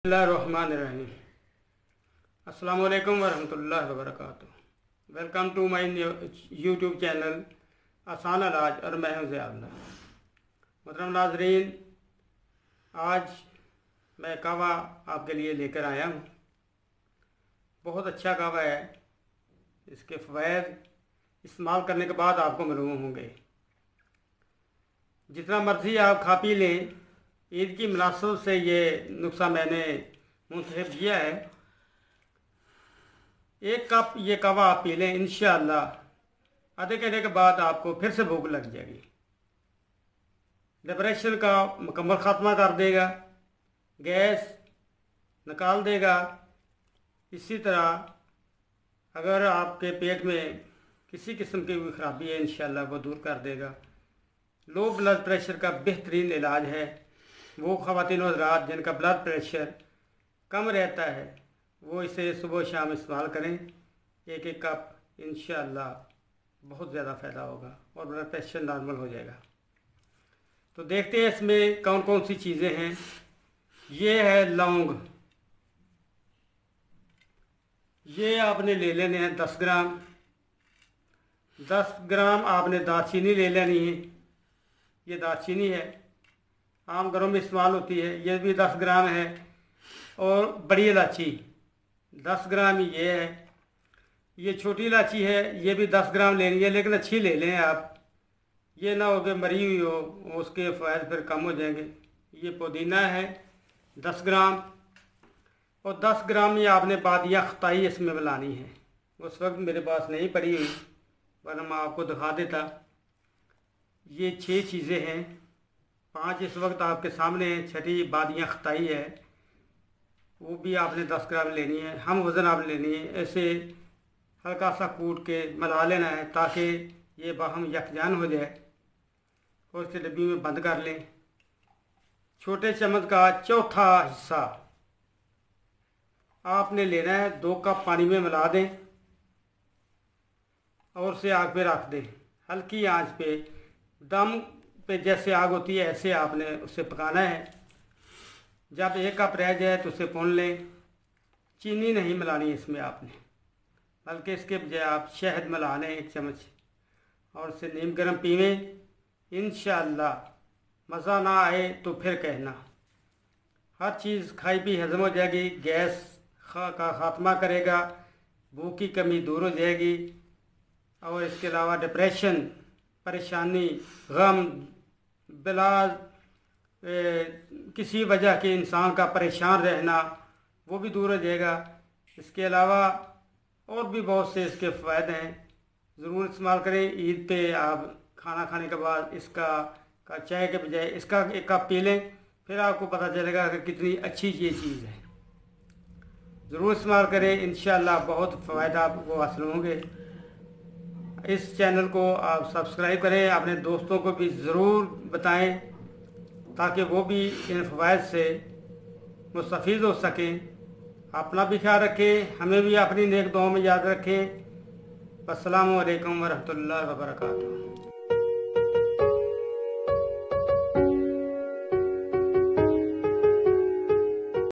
बिस्मिल्लाहिर्रहमानिर्रहीम। अस्सलामु अलैकुम वरहमतुल्लाहि वबरकातुहू। Welcome to my YouTube channel आसान इलाज और मैं हूं ज़ियाउल्लाह। मोहतरम नाज़रीन, आज मैं कहवा आपके लिए लेकर आया हूं। बहुत अच्छा कहवा है। इसके फ़वाइद इस्तेमाल करने के बाद आपको मालूम होंगे। जितना मर्ज़ी आप खा पी लें, ईद की मुनासबत से ये नुस्खा मैंने मुंतखब किया है। 1 कप ये कहवा आप पी लें, इंशाअल्लाह आधे घंटे के बाद आपको फिर से भूख लग जाएगी। डिप्रेशन का मुकम्मल ख़ात्मा कर देगा, गैस निकाल देगा। इसी तरह अगर आपके पेट में किसी किस्म की कोई ख़राबी है, इंशाअल्लाह वो दूर कर देगा। लो ब्लड प्रेशर का बेहतरीन इलाज है। वो ख़वातीन और हज़रात जिनका ब्लड प्रेशर कम रहता है, वो इसे सुबह शाम इस्तेमाल करें। 1 कप, इंशाअल्लाह बहुत ज़्यादा फ़ायदा होगा और ब्लड प्रेशर नॉर्मल हो जाएगा। तो देखते हैं इसमें कौन कौन सी चीज़ें हैं। ये है लौंग, ये आपने ले लेने हैं 10 ग्राम। 10 ग्राम आपने दालचीनी ले लेनी है। ये दालचीनी है, आम घरों में इस्तेमाल होती है। ये भी 10 ग्राम है। और बड़ी इलायची 10 ग्राम ये है। ये छोटी इलायची है, ये भी 10 ग्राम लेनी है, लेकिन अच्छी ले लें आप। ये ना हो कि मरी हुई हो, उसके फ़ायदे फिर कम हो जाएंगे। ये पुदीना है 10 ग्राम। और 10 ग्राम ये आपने बादिया खताई इसमें मिलानी है। उस वक्त मेरे पास नहीं पड़ी हुई, वरना मैं आपको दिखा देता। ये 6 चीज़ें हैं, 5 इस वक्त आपके सामने हैं। छठी बादिया खताई है, वो भी आपने 10 ग्राम लेनी है। हम वज़न आप लेनी है। ऐसे हल्का सा कूट के मिला लेना है ताकि ये बाहम यकजान हो जाए। और इसे डब्बी में बंद कर लें। छोटे चम्मच का चौथा हिस्सा आपने लेना है। 2 कप पानी में मिला दें और उसे आग पे रख दें, हल्की आंच पे। दम पे जैसे आग होती है ऐसे आपने उसे पकाना है। जब 1 कप रह जाए तो उसे भून लें। चीनी नहीं मिलानी इसमें आपने, बल्कि इसके बजाय आप शहद मिला लें 1 चम्मच और उसे नीम गर्म पीवें। इंशाअल्लाह मज़ा ना आए तो फिर कहना। हर चीज़ खाई पी हज़म हो जाएगी, गैस का ख़ात्मा करेगा, भूख की कमी दूर हो जाएगी। और इसके अलावा डिप्रेशन, परेशानी, गम, बिला किसी वजह के इंसान का परेशान रहना, वो भी दूर हो जाएगा। इसके अलावा और भी बहुत से इसके फ़ायदे हैं। ज़रूर इस्तेमाल करें। ईद पे आप खाना खाने के बाद इसका चाय के बजाय इसका 1 कप पी लें, फिर आपको पता चलेगा कि कितनी अच्छी ये चीज़ है। ज़रूर इस्तेमाल करें, इंशाअल्लाह बहुत फ़ायदा आपको हासिल होंगे। इस चैनल को आप सब्सक्राइब करें, अपने दोस्तों को भी ज़रूर बताएं ताकि वो भी इन फ़वाइद से मुस्तफ़ीद हो सकें। अपना भी ख्याल रखें, हमें भी अपनी नेक दुआओं में याद रखें। अस्सलामु अलैकुम वरहमतुल्लाहि वबरकातुहू।